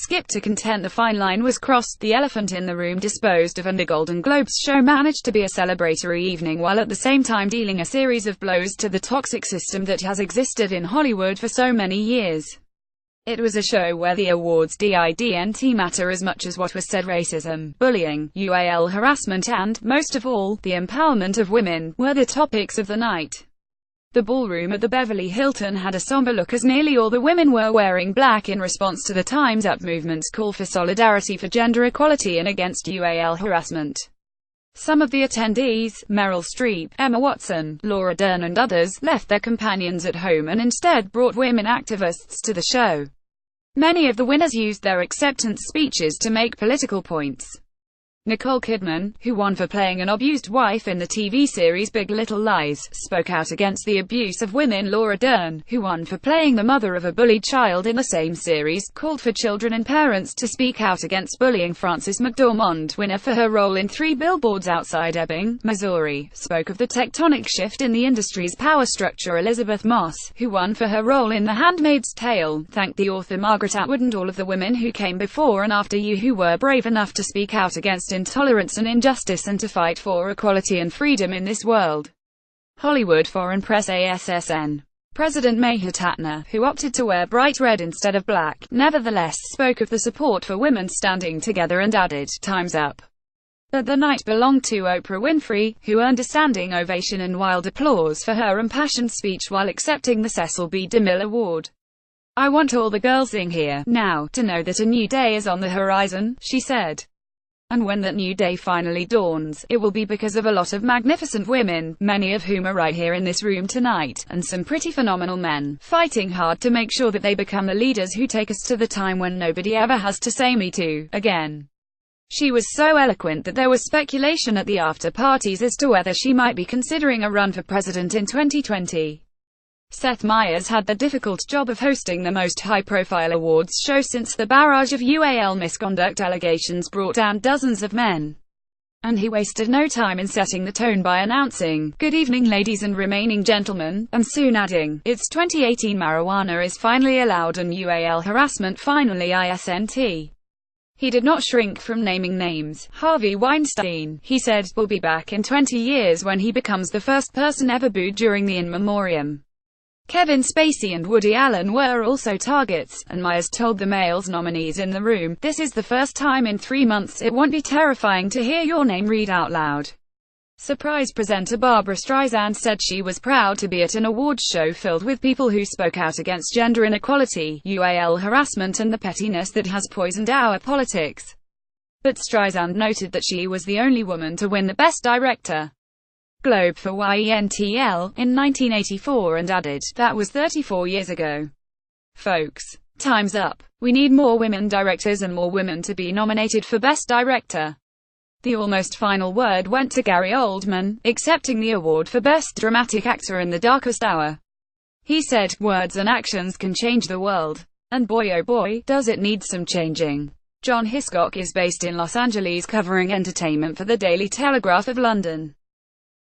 skip to content the fine line was crossed. The elephant in the room disposed of, and the Golden Globes show managed to be a celebratory evening while at the same time dealing a series of blows to the toxic system that has existed in Hollywood for so many years. It was a show where the awards didn't matter as much as what was said. Racism, bullying, UAL harassment and, most of all, the empowerment of women, were the topics of the night. The ballroom at the Beverly Hilton had a somber look as nearly all the women were wearing black in response to the Time's Up movement's call for solidarity for gender equality and against UAL harassment. Some of the attendees, Meryl Streep, Emma Watson, Laura Dern and others, left their companions at home and instead brought women activists to the show. Many of the winners used their acceptance speeches to make political points. Nicole Kidman, who won for playing an abused wife in the TV series Big Little Lies, spoke out against the abuse of women. Laura Dern, who won for playing the mother of a bullied child in the same series, called for children and parents to speak out against bullying. Frances McDormand, winner for her role in 3 Billboards Outside Ebbing, Missouri, spoke of the tectonic shift in the industry's power structure. Elizabeth Moss, who won for her role in The Handmaid's Tale, thanked the author Margaret Atwood and all of the women who came before and after you who were brave enough to speak out against intolerance and injustice and to fight for equality and freedom in this world. Hollywood Foreign Press ASSN. President Maher Tatner, who opted to wear bright red instead of black, nevertheless spoke of the support for women standing together and added, "Time's up." But the night belonged to Oprah Winfrey, who earned a standing ovation and wild applause for her impassioned speech while accepting the Cecil B. DeMille Award. "I want all the girls in here, now, to know that a new day is on the horizon," she said. "And when that new day finally dawns, it will be because of a lot of magnificent women, many of whom are right here in this room tonight, and some pretty phenomenal men, fighting hard to make sure that they become the leaders who take us to the time when nobody ever has to say me too, again." She was so eloquent that there was speculation at the after-parties as to whether she might be considering a run for president in 2020. Seth Meyers had the difficult job of hosting the most high-profile awards show since the barrage of UAL misconduct allegations brought down dozens of men. And he wasted no time in setting the tone by announcing, "Good evening ladies and remaining gentlemen," and soon adding, "It's 2018, marijuana is finally allowed and UAL harassment finally isn't." He did not shrink from naming names. Harvey Weinstein, he said, will be back in 20 years when he becomes the first person ever booed during the in memoriam. Kevin Spacey and Woody Allen were also targets, and Myers told the males nominees in the room, "This is the first time in 3 months it won't be terrifying to hear your name read out loud." Surprise presenter Barbra Streisand said she was proud to be at an awards show filled with people who spoke out against gender inequality, UAL harassment and the pettiness that has poisoned our politics. But Streisand noted that she was the only woman to win the Best Director Globe for YENTL in 1984 and added, "That was 34 years ago. Folks. Time's up. We need more women directors and more women to be nominated for Best Director." The almost final word went to Gary Oldman, accepting the award for Best Dramatic Actor in The Darkest Hour. He said, "Words and actions can change the world. And boy oh boy, does it need some changing." John Hiscock is based in Los Angeles covering entertainment for The Daily Telegraph of London.